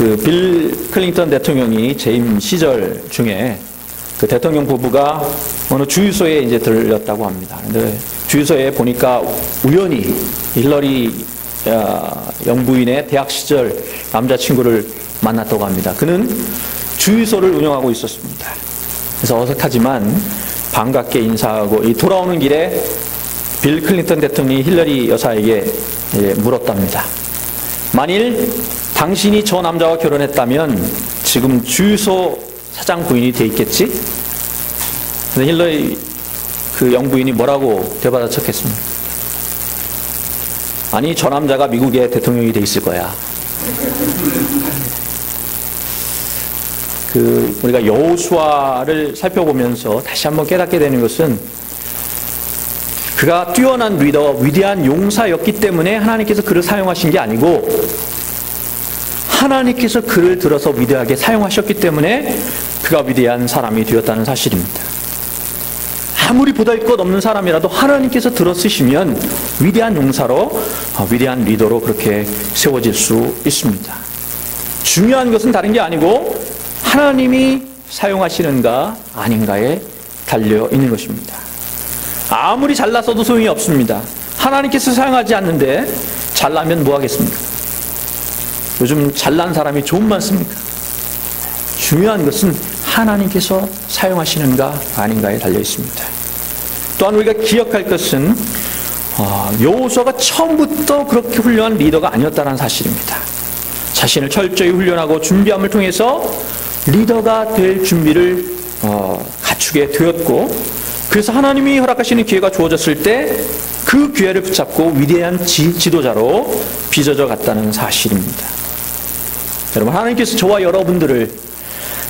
그 빌 클린턴 대통령이 재임 시절 중에 그 대통령 부부가 어느 주유소에 이제 들렸다고 합니다. 근데 주유소에 보니까 우연히 힐러리 영부인의 대학 시절 남자친구를 만났다고 합니다. 그는 주유소를 운영하고 있었습니다. 그래서 어색하지만 반갑게 인사하고 이 돌아오는 길에 빌 클린턴 대통령이 힐러리 여사에게 물었답니다. 만일 당신이 저 남자와 결혼했다면 지금 주유소 사장 부인이 돼 있겠지? 근데 힐러리 그 영부인이 뭐라고 되받아쳤겠습니까? 아니, 저 남자가 미국의 대통령이 돼 있을 거야. 우리가 여호수아를 살펴보면서 다시 한번 깨닫게 되는 것은 그가 뛰어난 리더, 위대한 용사였기 때문에 하나님께서 그를 사용하신 게 아니고 하나님께서 그를 들어서 위대하게 사용하셨기 때문에 그가 위대한 사람이 되었다는 사실입니다. 아무리 보잘것없는 사람이라도 하나님께서 들어 쓰시면 위대한 용사로, 위대한 리더로 그렇게 세워질 수 있습니다. 중요한 것은 다른 게 아니고 하나님이 사용하시는가 아닌가에 달려 있는 것입니다. 아무리 잘났어도 소용이 없습니다. 하나님께서 사용하지 않는데 잘나면 뭐 하겠습니까? 요즘 잘난 사람이 좀 많습니까? 중요한 것은 하나님께서 사용하시는가 아닌가에 달려 있습니다. 또한 우리가 기억할 것은 여호수아가 처음부터 그렇게 훌륭한 리더가 아니었다는 사실입니다. 자신을 철저히 훈련하고 준비함을 통해서 리더가 될 준비를 갖추게 되었고, 그래서 하나님이 허락하시는 기회가 주어졌을 때 그 기회를 붙잡고 위대한 지도자로 빚어져 갔다는 사실입니다. 여러분, 하나님께서 저와 여러분들을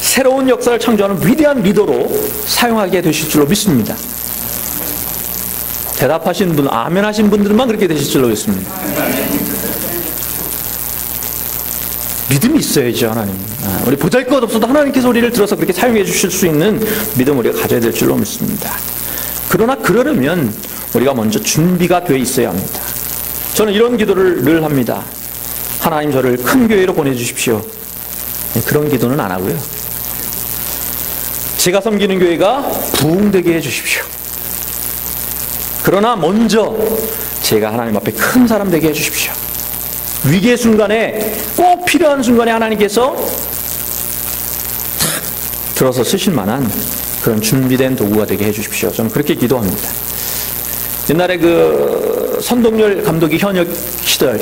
새로운 역사를 창조하는 위대한 리더로 사용하게 되실 줄로 믿습니다. 대답하신 분, 아멘 하신 분들만 그렇게 되실 줄로 믿습니다. 믿음이 있어야죠, 하나님. 우리 보잘것없어도 하나님께서 우리를 들어서 그렇게 사용해 주실 수 있는 믿음을 우리가 가져야 될 줄로 믿습니다. 그러나 그러려면 우리가 먼저 준비가 되어 있어야 합니다. 저는 이런 기도를 늘 합니다. 하나님, 저를 큰 교회로 보내주십시오. 그런 기도는 안 하고요. 제가 섬기는 교회가 부흥되게 해주십시오. 그러나 먼저 제가 하나님 앞에 큰 사람 되게 해주십시오. 위기의 순간에, 꼭 필요한 순간에 하나님께서 들어서 쓰실 만한 그런 준비된 도구가 되게 해주십시오. 저는 그렇게 기도합니다. 옛날에 그 선동열 감독이 현역이던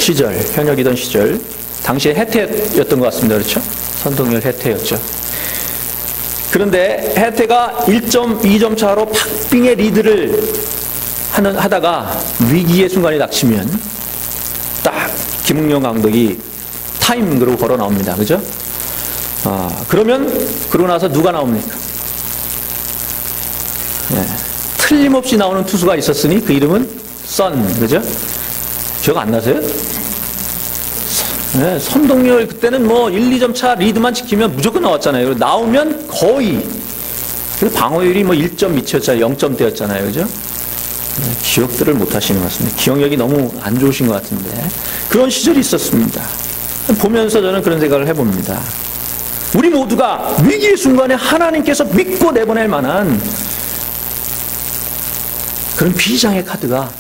시절, 당시에 해태였던 것 같습니다. 그렇죠? 선동열 해태였죠. 그런데 해태가 1점, 2점 차로 박빙의 리드를 하다가 위기의 순간이 닥치면 딱 김웅영 감독이 타임 그러고 걸어 나옵니다. 그죠? 그러고 나서 누가 나옵니까? 네. 틀림없이 나오는 투수가 있었으니 그 이름은 선, 그죠? 기억 안 나세요? 네, 선동열 그때는 뭐 1, 2점 차 리드만 지키면 무조건 나왔잖아요. 나오면 거의, 방어율이 뭐 1.2였잖아요. 0점대였잖아요. 그죠? 네, 기억들을 못 하시는 것 같습니다. 기억력이 너무 안 좋으신 것 같은데. 그런 시절이 있었습니다. 보면서 저는 그런 생각을 해봅니다. 우리 모두가 위기의 순간에 하나님께서 믿고 내보낼 만한 그런 비장의 카드가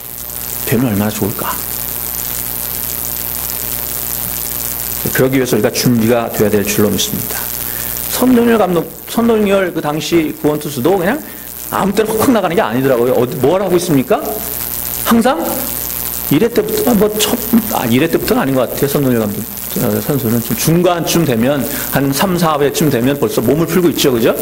되면 얼마나 좋을까. 그러기 위해서 우리가 준비가 되어야 될 줄로 믿습니다. 선동열 그 당시 구원투수도 그냥 아무 때나 훅 나가는 게 아니더라고요. 뭘 하고 있습니까? 항상 1회 때부터, 1회 때부터는 아닌 것 같아요. 선동열 감독 선수는 좀 중간쯤 되면, 한 3, 4회쯤 되면 벌써 몸을 풀고 있죠. 그죠?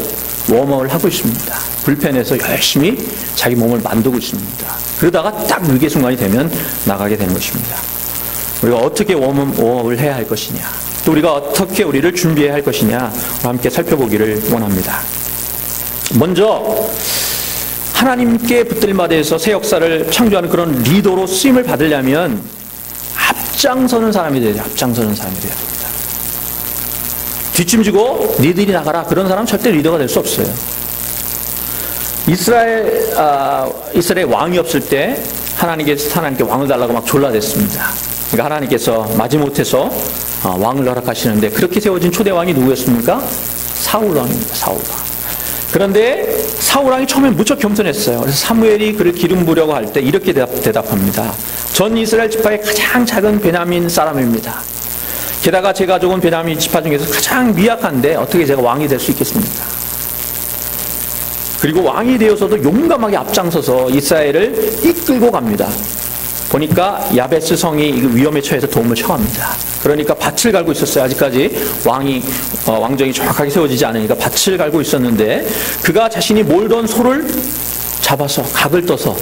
웜업을 하고 있습니다. 불펜에서 열심히 자기 몸을 만들고 있습니다. 그러다가 딱 위기의 순간이 되면 나가게 되는 것입니다. 우리가 어떻게 웜업을 해야 할 것이냐, 또 우리가 어떻게 우리를 준비해야 할 것이냐, 함께 살펴보기를 원합니다. 먼저 하나님께 붙들마대에서 새 역사를 창조하는 그런 리더로 쓰임을 받으려면 앞장서는 사람이 돼야 돼요. 앞장서는 사람이 돼야 됩니다. 뒷짐지고 니들이 나가라, 그런 사람은 절대 리더가 될 수 없어요. 이스라엘 왕이 없을 때 하나님께 왕을 달라고 막 졸라댔습니다. 그러니까 하나님께서 마지못해서 왕을 허락하시는데 그렇게 세워진 초대 왕이 누구였습니까? 사울 왕입니다. 사울 왕. 그런데 사울 왕이 처음에 무척 겸손했어요. 그래서 사무엘이 그를 기름 부으려고 할 때 이렇게 대답합니다. 전 이스라엘 지파의 가장 작은 베냐민 사람입니다. 게다가 제 가족은 베냐민 지파 중에서 가장 미약한데 어떻게 제가 왕이 될 수 있겠습니까? 그리고 왕이 되어서도 용감하게 앞장서서 이스라엘을 이끌고 갑니다. 보니까 야베스 성이 위험에 처해서 도움을 청합니다. 그러니까 밭을 갈고 있었어요. 아직까지 왕정이 정확하게 세워지지 않으니까 밭을 갈고 있었는데 그가 자신이 몰던 소를 잡아서 각을 떠서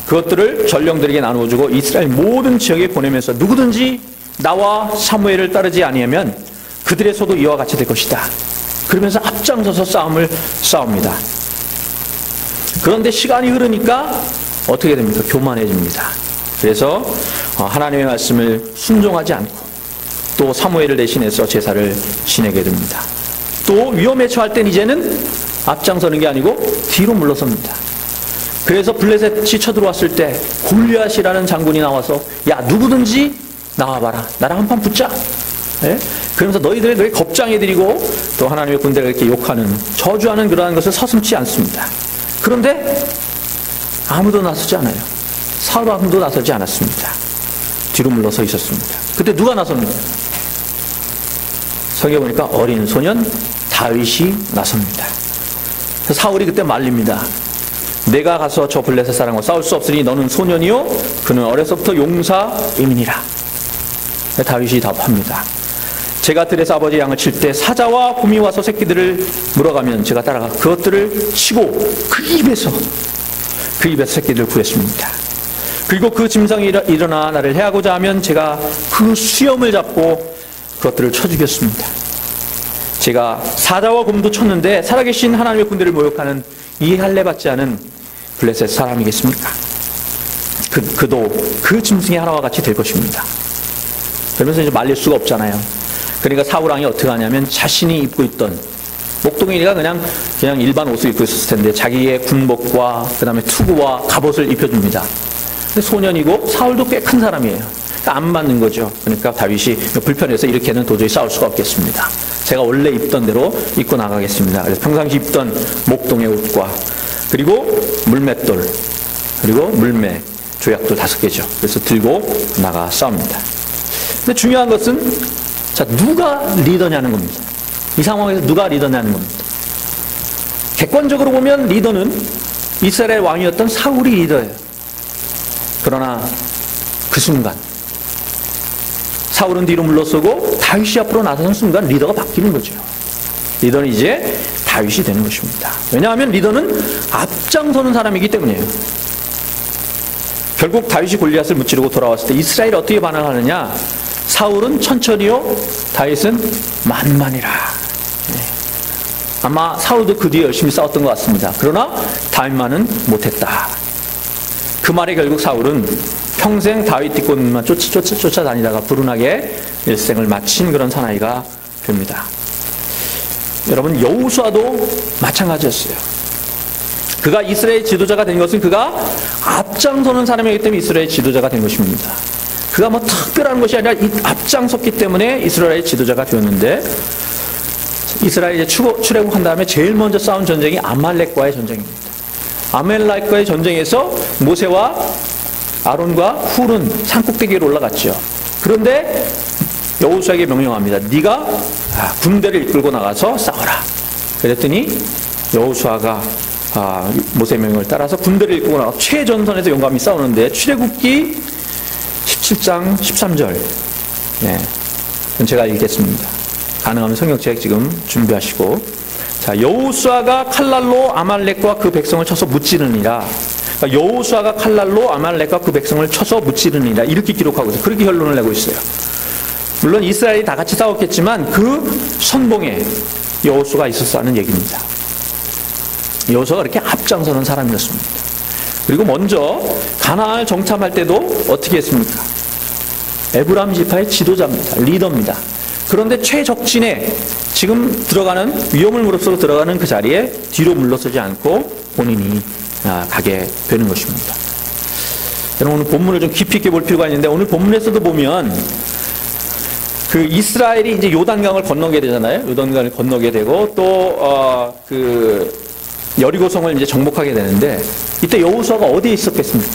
그것들을 전령들에게 나누어주고 이스라엘 모든 지역에 보내면서 누구든지 나와 사무엘을 따르지 아니하면 그들의 소도 이와 같이 될 것이다. 그러면서 앞장서서 싸움을 싸웁니다. 그런데 시간이 흐르니까 어떻게 됩니까? 교만해집니다. 그래서 하나님의 말씀을 순종하지 않고 또 사무엘을 대신해서 제사를 지내게 됩니다. 또 위험에 처할 땐 이제는 앞장서는 게 아니고 뒤로 물러섭니다. 그래서 블레셋이 쳐들어왔을 때 골리앗이라는 장군이 나와서 야 누구든지 나와봐라. 나랑 한판 붙자. 네? 그러면서 너희 겁장해드리고 또 하나님의 군대가 이렇게 욕하는 저주하는 그러한 것을 서슴지 않습니다. 그런데 아무도 나서지 않아요. 사울 왕도 나서지 않았습니다. 뒤로 물러서 있었습니다. 그때 누가 나섭니까? 성경에 보니까 어린 소년 다윗이 나섭니다. 사울이 그때 말립니다. 내가 가서 저 블레셋 사람과 싸울 수 없으니 너는 소년이요 그는 어려서부터 용사임이니라. 다윗이 답합니다. 제가 들에서 아버지 양을 칠 때 사자와 곰이 와서 새끼들을 물어가면 제가 따라가 그것들을 치고 그 입에서 새끼들을 구했습니다. 그리고 그 짐승이 일어나 나를 해하고자 하면 제가 그 수염을 잡고 그것들을 쳐 죽였습니다. 제가 사자와 곰도 쳤는데 살아계신 하나님의 군대를 모욕하는 이 할례 받지 않은 블레셋 사람이겠습니까? 그도 그 짐승의 하나와 같이 될 것입니다. 그러면서 이제 말릴 수가 없잖아요. 그러니까 사울 왕이 어떻게 하냐면 자신이 입고 있던 목동이가 그냥 일반 옷을 입고 있었을 텐데 자기의 군복과 그 다음에 투구와 갑옷을 입혀줍니다. 근데 소년이고 사울도 꽤 큰 사람이에요. 그러니까 안 맞는 거죠. 그러니까 다윗이 불편해서 이렇게는 도저히 싸울 수가 없겠습니다. 제가 원래 입던 대로 입고 나가겠습니다. 그래서 평상시 입던 목동의 옷과 그리고 물맷돌 그리고 물매 조약돌 5개죠. 그래서 들고 나가 싸웁니다. 근데 중요한 것은 자 누가 리더냐는 겁니다. 이 상황에서 누가 리더냐는 겁니다. 객관적으로 보면 리더는 이스라엘 왕이었던 사울이 리더예요. 그러나 그 순간 사울은 뒤로 물러서고 다윗이 앞으로 나서는 순간 리더가 바뀌는 거죠. 리더는 이제 다윗이 되는 것입니다. 왜냐하면 리더는 앞장서는 사람이기 때문이에요. 결국 다윗이 골리앗을 무찌르고 돌아왔을 때 이스라엘이 어떻게 반응하느냐? 사울은 천천히요, 다윗은 만만이라. 아마 사울도 그 뒤에 열심히 싸웠던 것 같습니다. 그러나 다윗만은 못했다. 그 말에 결국 사울은 평생 다윗 뒷골만 쫓아다니다가 불운하게 일생을 마친 그런 사나이가 됩니다. 여러분 여호수아도 마찬가지였어요. 그가 이스라엘 지도자가 된 것은 그가 앞장서는 사람이기 때문에 이스라엘 지도자가 된 것입니다. 그가 뭐 특별한 것이 아니라 앞장섰기 때문에 이스라엘 지도자가 되었는데 이스라엘이 출애굽한 다음에 제일 먼저 싸운 전쟁이 아말렉과의 전쟁입니다. 아말렉과의 전쟁에서 모세와 아론과 훌은 산꼭대기로 올라갔죠. 그런데 여호수아에게 명령합니다. 네가 군대를 이끌고 나가서 싸워라. 그랬더니 여호수아가 모세의 명령을 따라서 군대를 이끌고 나가서 최전선에서 용감히 싸우는데 출애굽기 17장 13절 제가 읽겠습니다. 가능하면 성경책 지금 준비하시고 자 여호수아가 칼날로 아말렉과 그 백성을 쳐서 무찌르니라. 여호수아가 칼날로 아말렉과 그 백성을 쳐서 무찌르니라 이렇게 기록하고 있어요. 그렇게 결론을 내고 있어요. 물론 이스라엘이 다 같이 싸웠겠지만 그 선봉에 여호수아가 있었다는 얘기입니다. 여호수아가 이렇게 앞장서는 사람이었습니다. 그리고 먼저 가나안을 정탐할 때도 어떻게 했습니까? 에브라임 지파의 지도자입니다. 리더입니다. 그런데 최적진에 지금 들어가는 위험을 무릅쓰고 들어가는 그 자리에 뒤로 물러서지 않고 본인이 가게 되는 것입니다. 여러분 오늘 본문을 좀 깊이 있게 볼 필요가 있는데 오늘 본문에서도 보면 그 이스라엘이 이제 요단강을 건너게 되잖아요. 요단강을 건너게 되고 또 그 여리고성을 이제 정복하게 되는데 이때 여호수아가 어디에 있었겠습니까?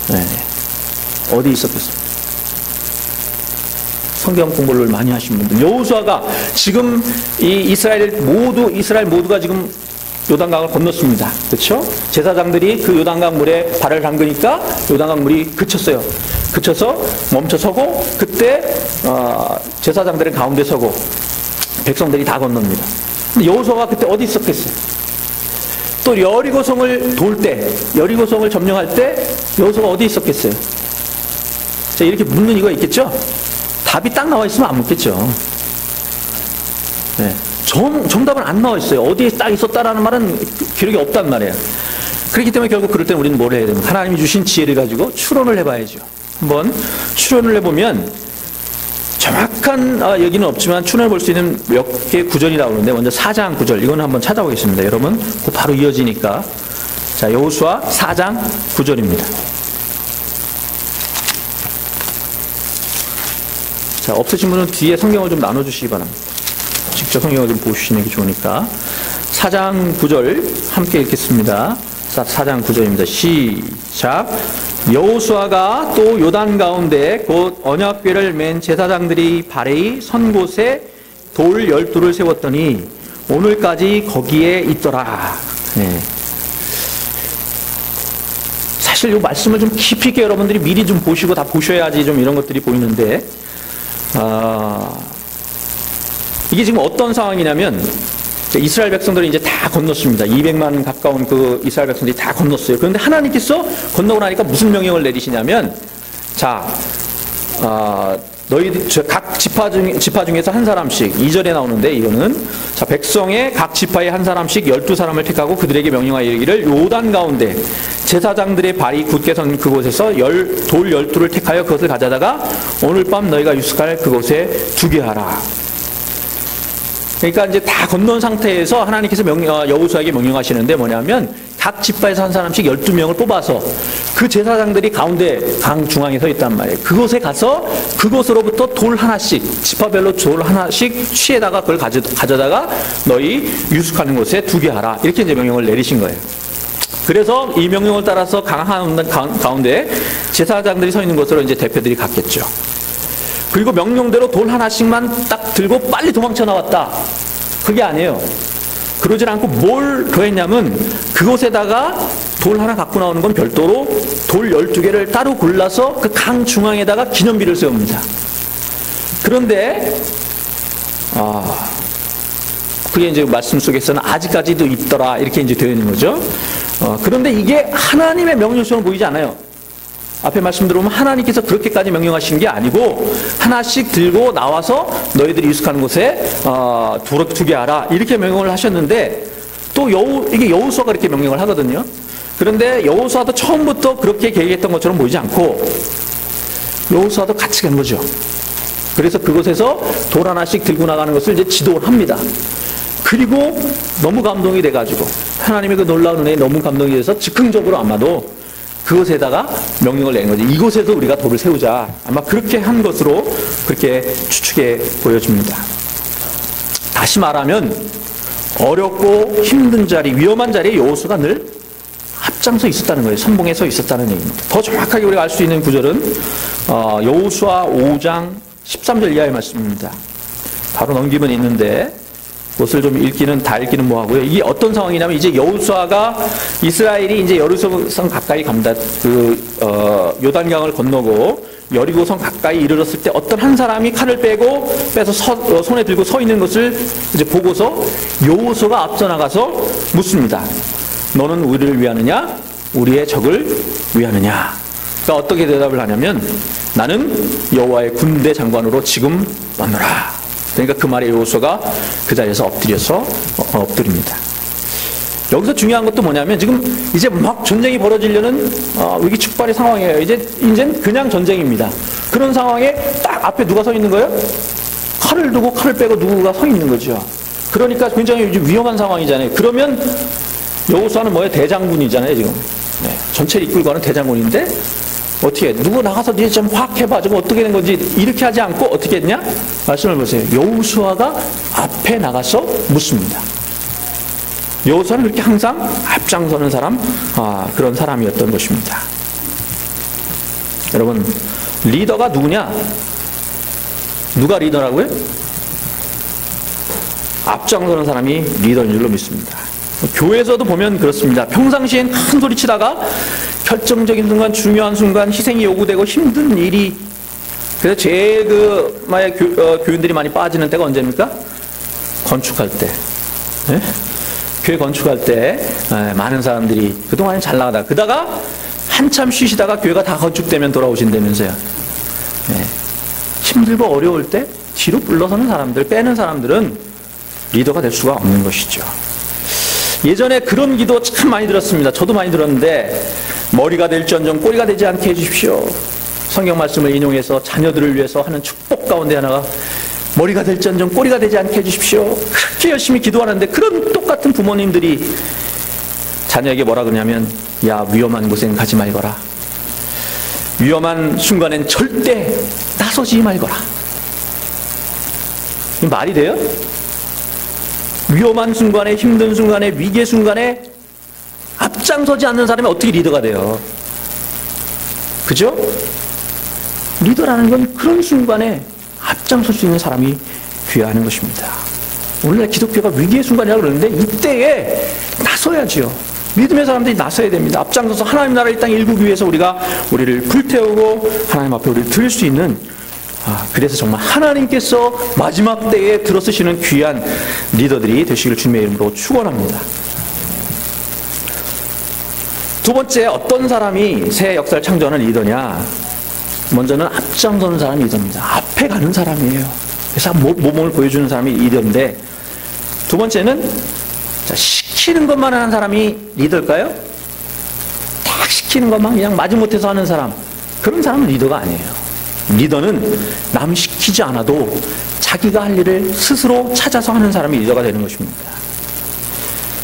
네. 어디 있었겠습니까? 성경 공부를 많이 하신 분들. 여호수아가 지금 이 이스라엘 모두가 지금 요단강을 건넜습니다. 그렇죠? 제사장들이 그 요단강 물에 발을 담그니까 요단강 물이 그쳤어요. 그쳐서 멈춰서고 그때 제사장들은 가운데 서고 백성들이 다 건넙니다. 근데 여호수아가 그때 어디 있었겠어요? 또 여리고성을 돌 때, 여리고성을 점령할 때 여호수아가 어디 있었겠어요? 자, 이렇게 묻는 이유가 있겠죠? 답이 딱 나와 있으면 안 묻겠죠. 네. 정답은 안 나와 있어요. 어디에 딱 있었다라는 말은 기록이 없단 말이에요. 그렇기 때문에 결국 그럴 때 우리는 뭘 해야 됩니까? 하나님이 주신 지혜를 가지고 추론을 해봐야죠. 한번 추론을 해보면 정확한 얘기는 없지만 추론해 볼 수 있는 몇 개 구절이 나오는데 먼저 4장 9절 이거는 한번 찾아보겠습니다. 여러분 그 바로 이어지니까. 자, 여호수아 4장 9절입니다. 자, 없으신 분은 뒤에 성경을 좀 나눠주시기 바랍니다. 직접 성경을 좀 보시는 게 좋으니까. 4장 9절 함께 읽겠습니다. 4장 9절입니다. 시작. 여호수아가 또 요단 가운데 곧 언약궤를 맨 제사장들이 발에 선 곳에 돌 12를 세웠더니 오늘까지 거기에 있더라. 네. 사실 이 말씀을 좀 깊이 있게 여러분들이 미리 좀 보시고 다 보셔야지 좀 이런 것들이 보이는데 이게 지금 어떤 상황이냐면 이스라엘 백성들이 이제 다 건넜습니다. 200만 가까운 그 이스라엘 백성들이 다 건넜어요. 그런데 하나님께서 건너고 나니까 무슨 명령을 내리시냐면, 자, 너희들 각 지파 중에서 한 사람씩 2절에 나오는데 이거는 자 백성의 각 지파에 한 사람씩 12사람을 택하고 그들에게 명령하여 이르기를 요단 가운데 제사장들의 발이 굳게 선 그곳에서 돌 12를 택하여 그것을 가져다가 오늘 밤 너희가 유숙할 그곳에 두게 하라. 그러니까 이제 다 건넌 상태에서 하나님께서 여호수아에게 명령하시는데 뭐냐면 각 지파에서 한 사람씩 12명을 뽑아서 그 제사장들이 가운데 강 중앙에 서 있단 말이에요. 그곳에 가서 그곳으로부터 돌 하나씩 지파별로 돌 하나씩 취해다가 그걸 가져다가 너희 유숙하는 곳에 두게 하라. 이렇게 이제 명령을 내리신 거예요. 그래서 이 명령을 따라서 강 가운데 제사장들이 서 있는 곳으로 이제 대표들이 갔겠죠. 그리고 명령대로 돌 하나씩만 딱 들고 빨리 도망쳐 나왔다. 그게 아니에요. 그러질 않고 뭘 더했냐면 그곳에다가 돌 하나 갖고 나오는 건 별도로 돌 12개를 따로 골라서 그 강 중앙에다가 기념비를 세웁니다. 그런데 그게 이제 말씀 속에서는 아직까지도 있더라 이렇게 이제 되어 있는 거죠. 그런데 이게 하나님의 명령처럼 보이지 않아요. 앞에 말씀 들어보면 하나님께서 그렇게까지 명령하신 게 아니고 하나씩 들고 나와서 너희들이 유숙하는 곳에 두게 하라 이렇게 명령을 하셨는데 또 이게 여호수아가 이렇게 명령을 하거든요. 그런데 여호수아도 처음부터 그렇게 계획했던 것처럼 보이지 않고 여호수아도 같이 간 거죠. 그래서 그곳에서 돌 하나씩 들고 나가는 것을 이제 지도를 합니다. 그리고 너무 감동이 돼가지고 하나님의 그 놀라운 은혜에 너무 감동이 돼서 즉흥적으로 아마도 그것에다가 명령을 내는 거죠. 이곳에도 우리가 돌을 세우자. 아마 그렇게 한 것으로 그렇게 추측해 보여집니다. 다시 말하면 어렵고 힘든 자리, 위험한 자리에 여호수아가 늘 앞장서 있었다는 거예요. 선봉에 서 있었다는 얘기입니다. 더 정확하게 우리가 알 수 있는 구절은 여호수아 5장 13절 이하의 말씀입니다. 바로 넘기면 있는데 그것을 좀 다 읽기는 뭐하고요. 이게 어떤 상황이냐면 이제 여호수아가 이스라엘이 이제 여리고성 가까이 갑니다. 요단강을 건너고 여리고성 가까이 이르렀을 때 어떤 한 사람이 칼을 빼서 손에 들고 서 있는 것을 이제 보고서 여호수아가 앞서 나가서 묻습니다. 너는 우리를 위하느냐? 우리의 적을 위하느냐? 그러니까 어떻게 대답을 하냐면 나는 여호와의 군대 장관으로 지금 왔노라. 그러니까 그 말에 여호수아가 그 자리에서 엎드립니다. 여기서 중요한 것도 뭐냐면 지금 이제 막 전쟁이 벌어지려는 위기 축발의 상황이에요. 이제는 그냥 전쟁입니다. 그런 상황에 딱 앞에 누가 서 있는 거예요? 칼을 두고 칼을 빼고 누구가 서 있는 거죠. 그러니까 굉장히 위험한 상황이잖아요. 그러면 여호수아는 뭐예요? 대장군이잖아요, 지금. 네, 전체를 이끌고 가는 대장군인데 어떻게 누구 나가서 니네 좀 확 해봐. 좀 어떻게 된 건지 이렇게 하지 않고 어떻게 했냐? 말씀을 보세요. 여호수아가 앞에 나가서 묻습니다. 여호수아는 그렇게 항상 앞장서는 사람, 그런 사람이었던 것입니다. 여러분, 리더가 누구냐? 누가 리더라고요? 앞장서는 사람이 리더인 줄로 믿습니다. 교회에서도 보면 그렇습니다. 평상시엔 큰 소리 치다가 결정적인 순간, 중요한 순간 희생이 요구되고 힘든 일이, 그래서 제일 교인들이 많이 빠지는 때가 언제입니까? 건축할 때. 네? 교회 건축할 때 많은 사람들이 그동안에 잘 나가다가 그다가 한참 쉬시다가 교회가 다 건축되면 돌아오신다면서요. 네. 힘들고 어려울 때 뒤로 물러서는 사람들, 빼는 사람들은 리더가 될 수가 없는 것이죠. 예전에 그런 기도 참 많이 들었습니다. 저도 많이 들었는데, 머리가 될지언정 꼬리가 되지 않게 해주십시오. 성경 말씀을 인용해서 자녀들을 위해서 하는 축복 가운데 하나가 머리가 될지언정 꼬리가 되지 않게 해주십시오. 그렇게 열심히 기도하는데, 그런 똑같은 부모님들이 자녀에게 뭐라 그러냐면, 야, 위험한 곳엔 가지 말거라. 위험한 순간엔 절대 나서지 말거라. 이 말이 돼요? 위험한 순간에, 힘든 순간에, 위기의 순간에 앞장서지 않는 사람이 어떻게 리더가 돼요? 그죠? 리더라는 건 그런 순간에 앞장설 수 있는 사람이 되어야 하는 것입니다. 오늘날 기독교가 위기의 순간이라고 그러는데 이때에 나서야지요. 믿음의 사람들이 나서야 됩니다. 앞장서서 하나님 나라 이 땅 일구기 위해서 우리를 불태우고 하나님 앞에 우리를 드릴 수 있는, 그래서 정말 하나님께서 마지막 때에 들어쓰시는 귀한 리더들이 되시기를 주님의 이름으로 축원합니다. 두 번째, 어떤 사람이 새 역사를 창조하는 리더냐? 먼저는 앞장서는 사람이 리더입니다. 앞에 가는 사람이에요. 그래서 모범을 보여주는 사람이 리더인데, 두 번째는 시키는 것만 하는 사람이 리더일까요? 딱 시키는 것만 그냥 마지못해서 하는 사람, 그런 사람은 리더가 아니에요. 리더는 남 시키지 않아도 자기가 할 일을 스스로 찾아서 하는 사람이 리더가 되는 것입니다.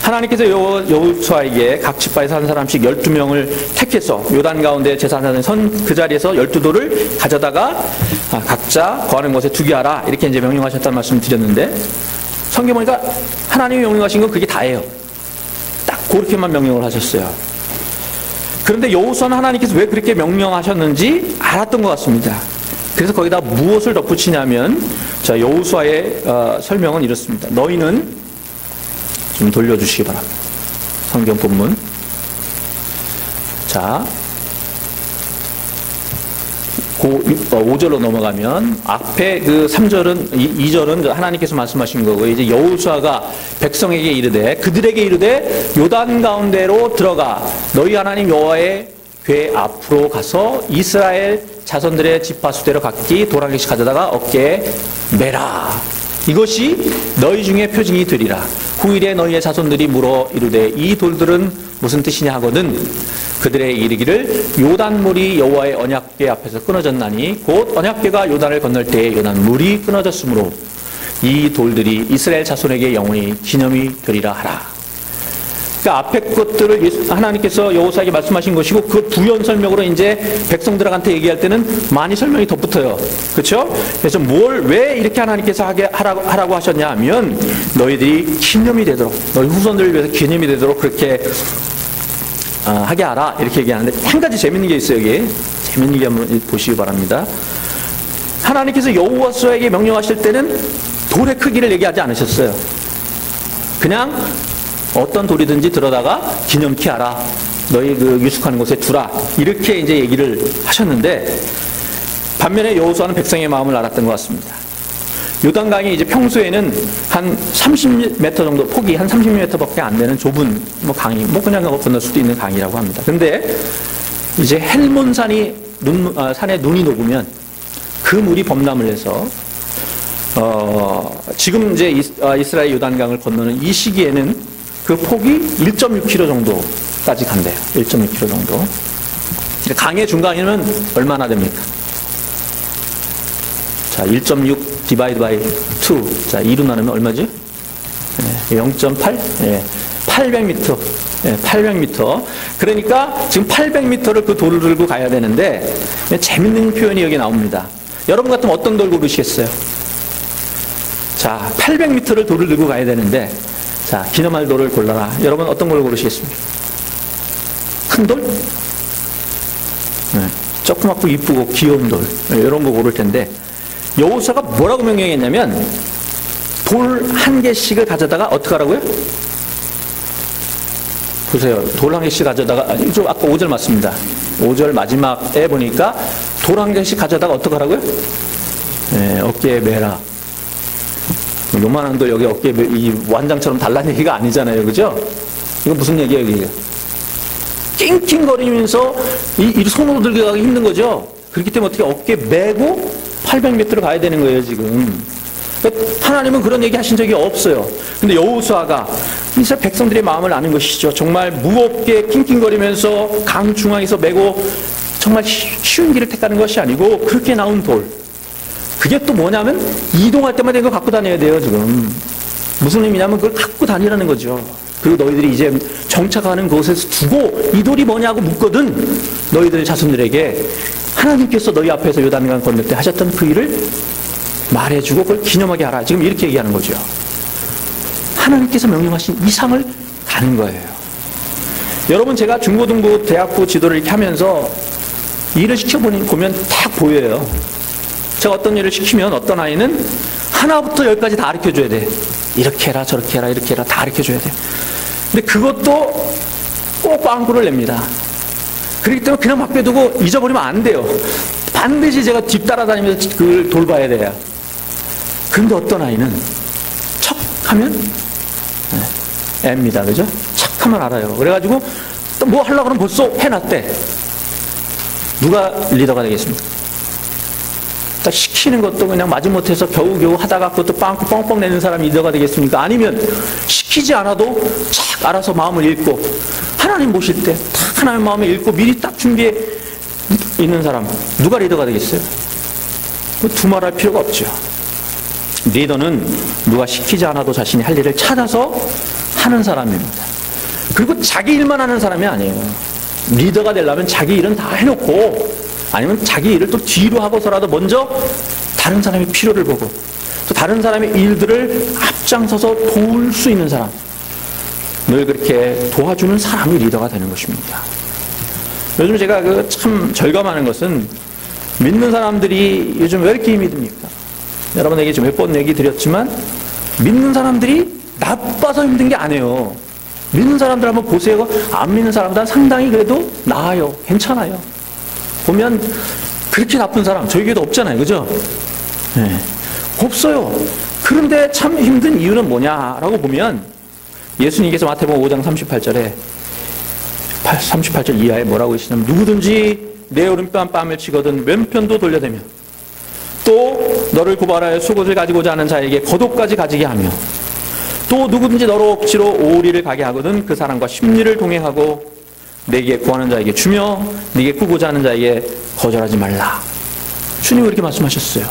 하나님께서 여호수아에게 각 지파에서 한 사람씩 12명을 택해서 요단 가운데 제사장을 선 그 자리에서 12돌을 가져다가 각자 거하는 곳에 두게 하라, 이렇게 이제 명령하셨다는 말씀을 드렸는데, 성경 보니까 하나님이 명령하신 건 그게 다예요. 딱 그렇게만 명령을 하셨어요. 그런데 여호수아는 하나님께서 왜 그렇게 명령하셨는지 알았던 것 같습니다. 그래서 거기다 무엇을 덧붙이냐면, 자, 여호수아의 설명은 이렇습니다. 너희는, 좀 돌려주시기 바랍니다. 성경 본문. 자, 5절로 넘어가면 앞에 그 3절은, 2절은 하나님께서 말씀하신 거고, 이제 여호수아가 백성에게 이르되, 그들에게 이르되 요단 가운데로 들어가 너희 하나님 여호와의 궤 앞으로 가서 이스라엘 자손들의 지파 수대로 각기 돌 한 개씩 가져다가 어깨에 매라. 이것이 너희 중에 표징이 되리라. 후일에 너희의 자손들이 물어 이르되 이 돌들은 무슨 뜻이냐 하거든 그들의 이르기를 요단물이 여호와의 언약궤 앞에서 끊어졌나니 곧 언약궤가 요단을 건널 때에 요단물이 끊어졌으므로 이 돌들이 이스라엘 자손에게 영원히 기념이 되리라 하라. 그러니까 앞에 것들을 하나님께서 여호수아에게 말씀하신 것이고, 그 부연 설명으로 이제 백성들한테 얘기할 때는 많이 설명이 덧붙어요. 그렇죠? 그래서 왜 이렇게 하나님께서 하라고 하셨냐 하면, 너희들이 기념이 되도록, 너희 후손들을 위해서 기념이 되도록 그렇게 하게 하라, 이렇게 얘기하는데, 한 가지 재밌는 게 있어요. 여기 재밌는 게 한번 보시기 바랍니다. 하나님께서 여호수아에게 명령하실 때는 돌의 크기를 얘기하지 않으셨어요. 그냥 어떤 돌이든지 들어다가 기념케 하라, 너희 그 유숙하는 곳에 두라, 이렇게 이제 얘기를 하셨는데, 반면에 여호수아는 백성의 마음을 알았던 것 같습니다. 요단강이 이제 평소에는 한 30m 정도, 폭이 한 30m밖에 안 되는 좁은 강이, 그냥 건널 수도 있는 강이라고 합니다. 근데 이제 헬몬산이 산에 눈이 녹으면 그 물이 범람을 해서 지금 이제 이스라엘 요단강을 건너는 이 시기에는 그 폭이 1.6km 정도까지 간대요. 1.6km 정도. 강의 중간이면 얼마나 됩니까? 자, 1.6 디바이드 바이 2. 자, 2로 나누면 얼마지? 0.8? 800m. 800m. 그러니까 지금 800m를 그 돌을 들고 가야 되는데 재밌는 표현이 여기 나옵니다. 여러분 같으면 어떤 돌 고르시겠어요? 자, 800m를 돌을 들고 가야 되는데, 자, 기념할 돌을 골라라. 여러분 어떤 걸 고르시겠습니까? 큰 돌? 조그맣고 이쁘고 귀여운 돌. 이런 거 고를 텐데, 여호수아가 뭐라고 명령했냐면, 돌 한 개씩을 가져다가 어떻게 하라고요? 보세요. 돌 한 개씩 가져다가, 아까 5절 맞습니다. 5절 마지막에 보니까 돌 한 개씩 가져다가 어떻게 하라고요? 어깨에 매라. 요만한 돌 여기 어깨에 이 완장처럼 달라는 얘기가 아니잖아요. 그죠? 이거 무슨 얘기예요, 이게? 낑낑거리면서 이 손으로 들고 가기 힘든 거죠? 그렇기 때문에 어떻게 어깨에 메고 800m를 가야 되는 거예요, 지금. 하나님은 그런 얘기 하신 적이 없어요. 근데 여호수아가 이스라엘 백성들의 마음을 아는 것이죠. 정말 무겁게 낑낑거리면서 강 중앙에서 메고 정말 쉬운 길을 택하는 것이 아니고 그렇게 나온 돌. 그게 또 뭐냐면 이동할 때마다 이거 갖고 다녀야 돼요, 지금. 무슨 의미냐면 그걸 갖고 다니라는 거죠. 그리고 너희들이 이제 정착하는 곳에서 두고 이 돌이 뭐냐고 묻거든 너희들의 자손들에게 하나님께서 너희 앞에서 요단강 건널 때 하셨던 그 일을 말해주고 그걸 기념하게 하라. 지금 이렇게 얘기하는 거죠. 하나님께서 명령하신 이상을 가는 거예요. 여러분, 제가 중고등부, 대학부 지도를 이렇게 하면서 일을 시켜보면 딱 보여요. 제가 어떤 일을 시키면 어떤 아이는 하나부터 열까지 다 가르쳐줘야 돼. 이렇게 해라, 저렇게 해라, 이렇게 해라, 다 가르쳐줘야 돼. 근데 그것도 꼭 빵꾸를 냅니다. 그렇기 때문에 그냥 막 빼두고 잊어버리면 안 돼요. 반드시 제가 뒤따라다니면서 그걸 돌봐야 돼요. 그런데 어떤 아이는 척 하면 애입니다. 그죠? 척 하면 알아요. 그래가지고 또 뭐 하려고 그러면 벌써 해놨대. 누가 리더가 되겠습니까? 시키는 것도 그냥 마지못해서 겨우겨우 하다가 그것도 빵꾸 뻥뻥 내는 사람이 리더가 되겠습니까? 아니면 시키지 않아도 착 알아서 마음을 읽고 하나님 보실 때 딱 하나님 마음을 읽고 미리 딱 준비해 있는 사람 누가 리더가 되겠어요? 두말할 필요가 없죠. 리더는 누가 시키지 않아도 자신이 할 일을 찾아서 하는 사람입니다. 그리고 자기 일만 하는 사람이 아니에요. 리더가 되려면 자기 일은 다 해놓고 아니면 자기 일을 또 뒤로 하고서라도 먼저 다른 사람의 필요를 보고 또 다른 사람의 일들을 앞장서서 도울 수 있는 사람, 늘 그렇게 도와주는 사람이 리더가 되는 것입니다. 요즘 제가 참 절감하는 것은 믿는 사람들이 요즘 왜 이렇게 힘이 듭니까? 여러분에게 몇 번 얘기 드렸지만 믿는 사람들이 나빠서 힘든 게 아니에요. 믿는 사람들 한번 보세요. 안 믿는 사람들은 상당히 그래도 나아요. 괜찮아요. 보면 그렇게 나쁜 사람 저희 교회도 없잖아요. 그죠? 네. 없어요. 그런데 참 힘든 이유는 뭐냐라고 보면 예수님께서 마태복음 5장 38절에 38절 이하에 뭐라고 하시냐면 누구든지 내 오른편 뺨을 치거든 왼편도 돌려대며 또 너를 고발하여 속옷을 가지고자 하는 자에게 겉옷까지 가지게 하며 또 누구든지 너로 억지로 오리를 가게 하거든 그 사람과 심리를 동행하고 내게 구하는 자에게 주며 네게 꾸고자 하는 자에게 거절하지 말라. 주님이 그렇게 말씀하셨어요.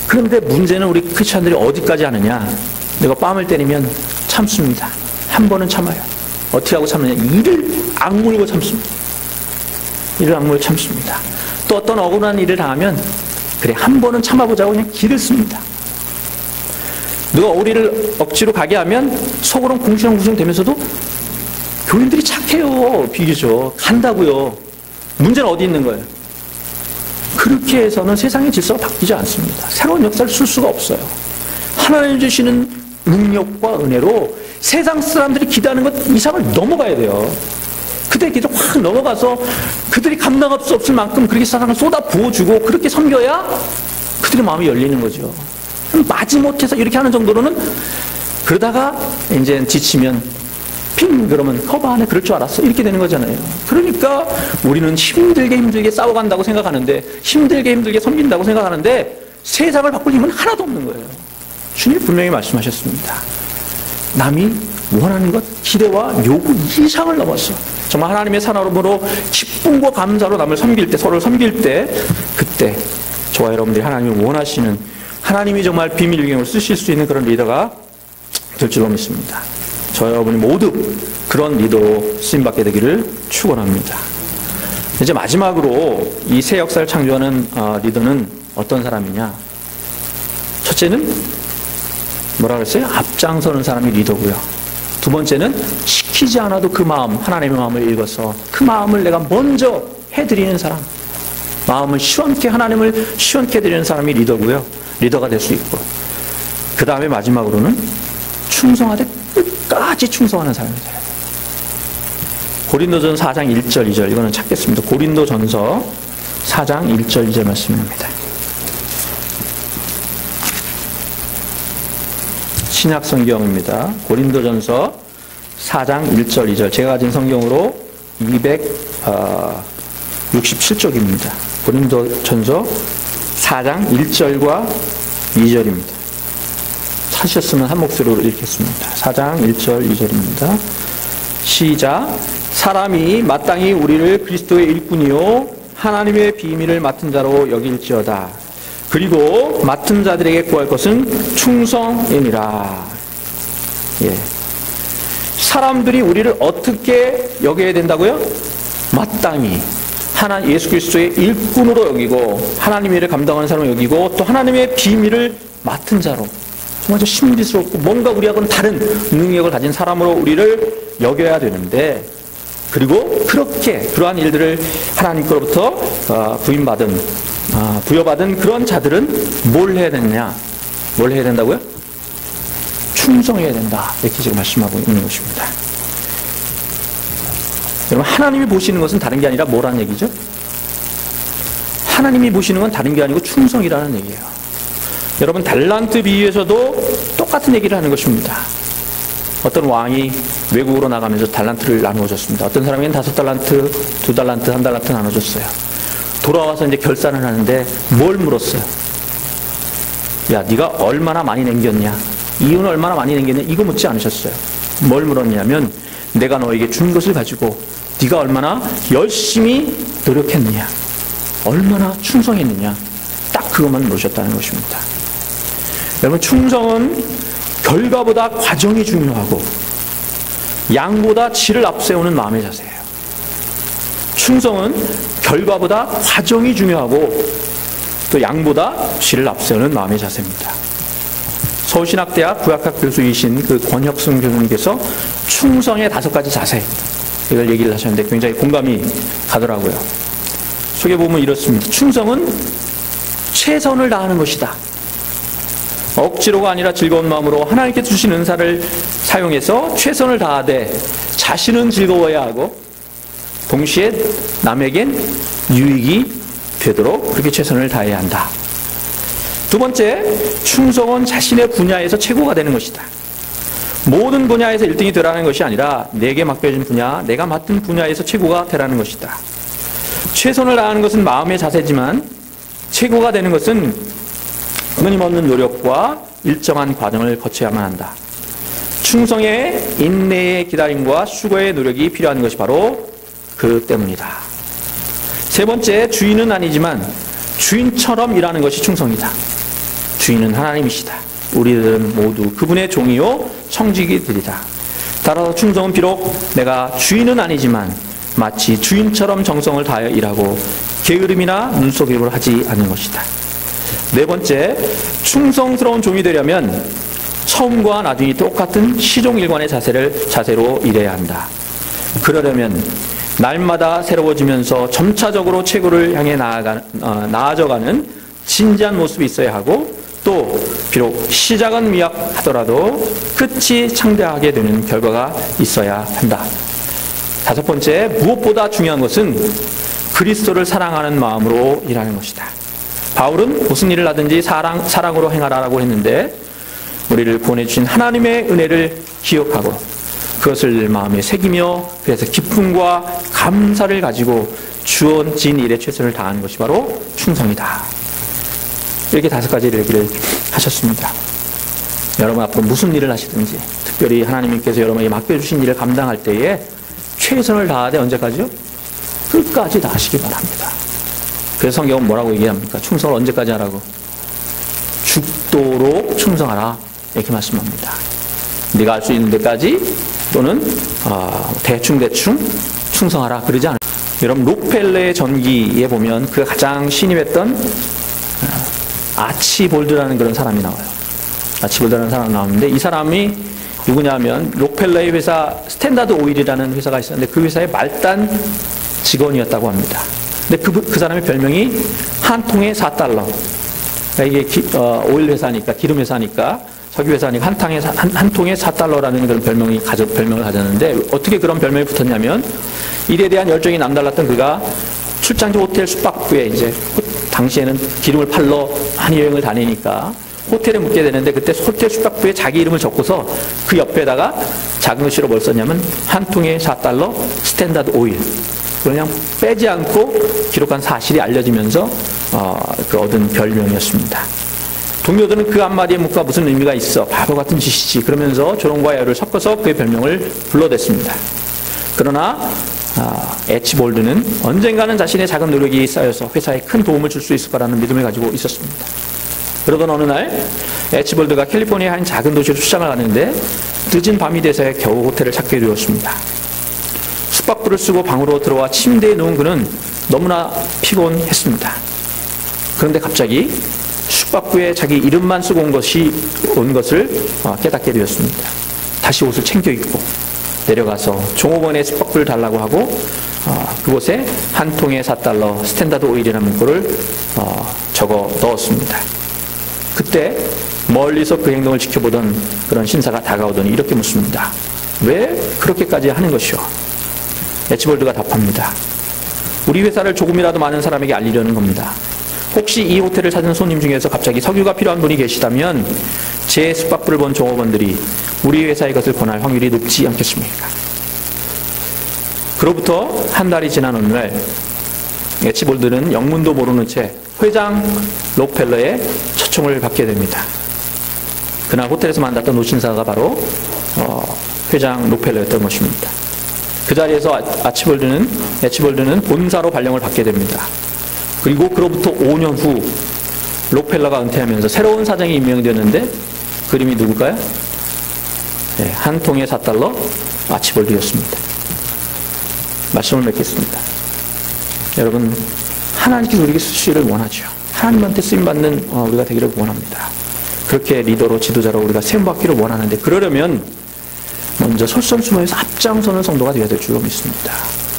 그런데 문제는 우리 크리스찬들이 어디까지 하느냐. 내가 뺨을 때리면 참습니다. 한 번은 참아요. 어떻게 하고 참느냐. 이를 악물고 참습니다. 이를 악물고 참습니다. 또 어떤 억울한 일을 당하면 그래 한 번은 참아보자고 그냥 기를 씁니다. 누가 오리를 억지로 가게 하면 속으로는 궁시렁궁시렁 되면서도 교인들이 착해요. 비교적 간다고요. 문제는 어디 있는 거예요? 그렇게 해서는 세상의 질서가 바뀌지 않습니다. 새로운 역사를 쓸 수가 없어요. 하나님 주시는 능력과 은혜로 세상 사람들이 기대하는 것 이상을 넘어가야 돼요. 그들의 기도 확 넘어가서 그들이 감당할 수 없을 만큼 그렇게 사랑을 쏟아 부어주고 그렇게 섬겨야 그들의 마음이 열리는 거죠. 마지못해서 이렇게 하는 정도로는 그러다가 이제 지치면 그러면 거봐 내 그럴 줄 알았어 이렇게 되는 거잖아요. 그러니까 우리는 힘들게 싸워간다고 생각하는데 힘들게 섬긴다고 생각하는데 세상을 바꿀 힘은 하나도 없는 거예요. 주님이 분명히 말씀하셨습니다. 남이 원하는 것 기대와 요구 이상을 넘어서 정말 하나님의 사랑으로 기쁨과 감사로 남을 섬길 때 서로를 섬길 때 그때 저와 여러분들이 하나님이 원하시는 하나님이 정말 비밀 유경으로 쓰실 수 있는 그런 리더가 될 줄로 믿습니다. 저 여러분이 모두 그런 리더로 쓰임받게 되기를 축원합니다. 이제 마지막으로 이 새 역사를 창조하는 리더는 어떤 사람이냐? 첫째는 뭐라 그랬어요? 앞장서는 사람이 리더고요. 두 번째는 시키지 않아도 그 마음, 하나님의 마음을 읽어서 그 마음을 내가 먼저 해드리는 사람, 마음을 시원케, 하나님을 시원케 해드리는 사람이 리더고요. 리더가 될 수 있고, 그 다음에 마지막으로는 충성하되 끝까지 충성하는 사람이 돼야 돼요. 고린도전서 4장 1절 2절 이거는 찾겠습니다. 고린도전서 4장 1절 2절 말씀입니다. 신약 성경입니다. 고린도전서 4장 1절 2절 제가 가진 성경으로 267쪽입니다. 고린도전서 4장 1절과 2절입니다. 찾으셨으면 한 목소리로 읽겠습니다. 4장 1절 2절입니다. 시작. 사람이 마땅히 우리를 그리스도의 일꾼이요 하나님의 비밀을 맡은 자로 여길지어다. 그리고 맡은 자들에게 구할 것은 충성이니라. 예. 사람들이 우리를 어떻게 여겨야 된다고요? 마땅히 예수 그리스도의 일꾼으로 여기고 하나님의 일을 감당하는 사람을 여기고 또 하나님의 비밀을 맡은 자로, 정말 신비스럽고 뭔가 우리하고는 다른 능력을 가진 사람으로 우리를 여겨야 되는데, 그리고 그렇게 그러한 일들을 하나님께로부터 부여받은 그런 자들은 뭘 해야 되느냐? 뭘 해야 된다고요? 충성해야 된다. 이렇게 지금 말씀하고 있는 것입니다. 여러분, 하나님이 보시는 것은 다른 게 아니라 뭐라는 얘기죠? 하나님이 보시는 건 다른 게 아니고 충성이라는 얘기예요. 여러분, 달란트 비유에서도 똑같은 얘기를 하는 것입니다. 어떤 왕이 외국으로 나가면서 달란트를 나누어 줬습니다. 어떤 사람에게는 5달란트, 2달란트, 1달란트 나눠줬어요. 돌아와서 이제 결산을 하는데 뭘 물었어요? 야, 네가 얼마나 많이 남겼냐? 이윤 얼마나 많이 남겼냐? 이거 묻지 않으셨어요. 뭘 물었냐면, 내가 너에게 준 것을 가지고 네가 얼마나 열심히 노력했느냐, 얼마나 충성했느냐, 딱 그것만 물으셨다는 것입니다. 여러분, 충성은 결과보다 과정이 중요하고 양보다 질을 앞세우는 마음의 자세예요. 충성은 결과보다 과정이 중요하고 또 양보다 질을 앞세우는 마음의 자세입니다. 서울신학대학 구약학 교수이신 그 권혁승 교수님께서 충성의 5가지 자세, 이걸 얘기를 하셨는데 굉장히 공감이 가더라고요. 속에 보면 이렇습니다. 충성은 최선을 다하는 것이다. 억지로가 아니라 즐거운 마음으로 하나님께 주신 은사를 사용해서 최선을 다하되 자신은 즐거워야 하고 동시에 남에겐 유익이 되도록 그렇게 최선을 다해야 한다. 두 번째, 충성은 자신의 분야에서 최고가 되는 것이다. 모든 분야에서 1등이 되라는 것이 아니라 내게 맡겨진 분야, 내가 맡은 분야에서 최고가 되라는 것이다. 최선을 다하는 것은 마음의 자세지만 최고가 되는 것은 끊임없는 노력과 일정한 과정을 거쳐야만 한다. 충성의 인내의 기다림과 수고의 노력이 필요한 것이 바로 그 때문이다. 세 번째, 주인은 아니지만 주인처럼 일하는 것이 충성이다. 주인은 하나님이시다. 우리들은 모두 그분의 종이요 청지기들이다. 따라서 충성은 비록 내가 주인은 아니지만 마치 주인처럼 정성을 다하여 일하고 게으름이나 눈속임을 하지 않는 것이다. 네 번째, 충성스러운 종이 되려면 처음과 나중이 똑같은 시종일관의 자세로 일해야 한다. 그러려면 날마다 새로워지면서 점차적으로 최고를 향해 나아져가는 진지한 모습이 있어야 하고, 또 비록 시작은 미약하더라도 끝이 창대하게 되는 결과가 있어야 한다. 다섯 번째, 무엇보다 중요한 것은 그리스도를 사랑하는 마음으로 일하는 것이다. 바울은 무슨 일을 하든지 사랑으로 행하라라고 했는데, 우리를 보내주신 하나님의 은혜를 기억하고 그것을 마음에 새기며 그래서 기쁨과 감사를 가지고 주어진 일에 최선을 다하는 것이 바로 충성이다. 이렇게 5가지 얘기를 하셨습니다. 여러분 앞으로 무슨 일을 하시든지, 특별히 하나님께서 여러분에게 맡겨주신 일을 감당할 때에 최선을 다하되 언제까지요? 끝까지 다하시기 바랍니다. 그래서 성경은 뭐라고 얘기합니까? 충성을 언제까지 하라고? 죽도록 충성하라, 이렇게 말씀합니다. 네가 할 수 있는 데까지 또는 대충 충성하라 그러지 않아요. 여러분 록펠러의 전기에 보면 그 가장 신임했던 아치볼드라는 그런 사람이 나와요. 아치볼드라는 사람이 나오는데 이 사람이 누구냐면 록펠러의 회사 스탠다드 오일이라는 회사가 있었는데 그 회사의 말단 직원이었다고 합니다. 근데 그 사람의 별명이 한 통에 4달러. 그러니까 이게 오일 회사니까 기름 회사니까 석유 회사니까 한 통에 4달러라는 그런 별명을 가졌는데 어떻게 그런 별명이 붙었냐면 일에 대한 열정이 남달랐던 그가 출장지 호텔 숙박부에 이제 당시에는 기름을 팔러 많이 여행을 다니니까 호텔에 묵게 되는데 그때 호텔 숙박부에 자기 이름을 적고서 그 옆에다가 작은 글씨로 뭘 썼냐면 한 통에 4달러 스탠다드 오일. 그냥 빼지 않고 기록한 사실이 알려지면서 그 얻은 별명이었습니다. 동료들은 그 한마디의 묵과 무슨 의미가 있어 바보 같은 짓이지 그러면서 조롱과 야유를 섞어서 그의 별명을 불러댔습니다. 그러나 에치볼드는 언젠가는 자신의 작은 노력이 쌓여서 회사에 큰 도움을 줄 수 있을 거라는 믿음을 가지고 있었습니다. 그러던 어느 날 에치볼드가 캘리포니아의 한 작은 도시로 출장을 가는데 늦은 밤이 돼서야 겨우 호텔을 찾게 되었습니다. 숙박부를 쓰고 방으로 들어와 침대에 누운 그는 너무나 피곤했습니다. 그런데 갑자기 숙박부에 자기 이름만 쓰고 온 것을 깨닫게 되었습니다. 다시 옷을 챙겨 입고 내려가서 종업원의 숙박부를 달라고 하고 그곳에 한 통에 4달러 스탠다드 오일이라는 문구를 적어 넣었습니다. 그때 멀리서 그 행동을 지켜보던 그런 신사가 다가오더니 이렇게 묻습니다. 왜 그렇게까지 하는 것이오? 에치볼드가 답합니다. 우리 회사를 조금이라도 많은 사람에게 알리려는 겁니다. 혹시 이 호텔을 찾은 손님 중에서 갑자기 석유가 필요한 분이 계시다면 제 숙박부를 본 종업원들이 우리 회사의 것을 권할 확률이 높지 않겠습니까? 그로부터 한 달이 지난 어느 날 에치볼드는 영문도 모르는 채 회장 록펠러의 초청을 받게 됩니다. 그날 호텔에서 만났던 노신사가 바로 회장 록펠러였던 것입니다. 그 자리에서 에치볼드는 본사로 발령을 받게 됩니다. 그리고 그로부터 5년 후 록펠러가 은퇴하면서 새로운 사장이 임명되었는데 그 이름이 누굴까요? 네, 한 통에 4달러 아치볼드였습니다. 말씀을 맺겠습니다. 여러분 하나님께서 우리에게 쓰시기를 원하죠. 하나님한테 쓰임받는 우리가 되기를 원합니다. 그렇게 리더로 지도자로 우리가 세움받기를 원하는데 그러려면 먼저 솔선수범해서 앞장서는 성도가 되어야 될 줄 믿습니다.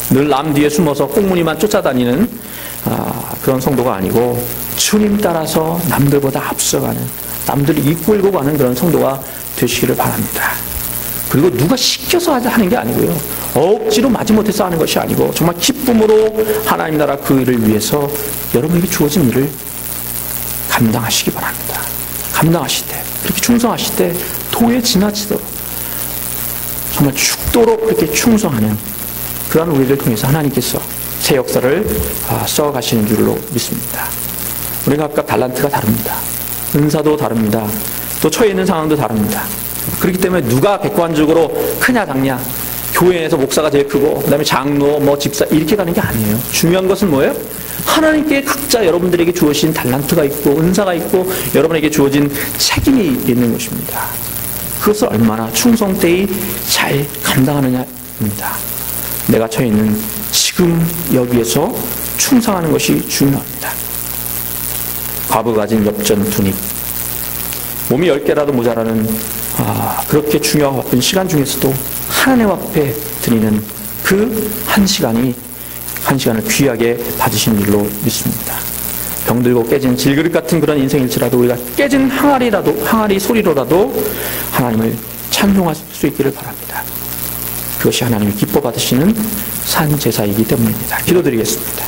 늘 남 뒤에 숨어서 꽁무니만 쫓아다니는 그런 성도가 아니고 주님 따라서 남들보다 앞서가는 남들을 이끌고 가는 그런 성도가 되시기를 바랍니다. 그리고 누가 시켜서 하는 게 아니고요. 억지로 마지못해서 하는 것이 아니고 정말 기쁨으로 하나님 나라 그 일을 위해서 여러분에게 주어진 일을 감당하시기 바랍니다. 감당하실 때 그렇게 충성하실 때 도에 지나치도록 정말 죽도록 그렇게 충성하는 그러한 우리를 통해서 하나님께서 새 역사를 써가시는 줄로 믿습니다. 우리가 각각 달란트가 다릅니다. 은사도 다릅니다. 또 처해 있는 상황도 다릅니다. 그렇기 때문에 누가 객관적으로 크냐 작냐 교회에서 목사가 제일 크고 그 다음에 장로 집사 이렇게 가는 게 아니에요. 중요한 것은 뭐예요? 하나님께 각자 여러분들에게 주어진 달란트가 있고 은사가 있고 여러분에게 주어진 책임이 있는 것입니다. 그것을 얼마나 충성되이 잘 감당하느냐입니다. 내가 처해 있는 지금 여기에서 충성하는 것이 중요합니다. 과부가 가진 엽전 두닉 몸이 10개라도 모자라는 그렇게 중요하고 바쁜 시간 중에서도 하나님 앞에 드리는 그 한 시간을 귀하게 받으신 일로 믿습니다. 병들고 깨진 질그릇 같은 그런 인생일지라도 우리가 깨진 항아리 소리로라도 하나님을 찬송할 수 있기를 바랍니다. 그것이 하나님이 기뻐 받으시는 산 제사이기 때문입니다. 기도드리겠습니다.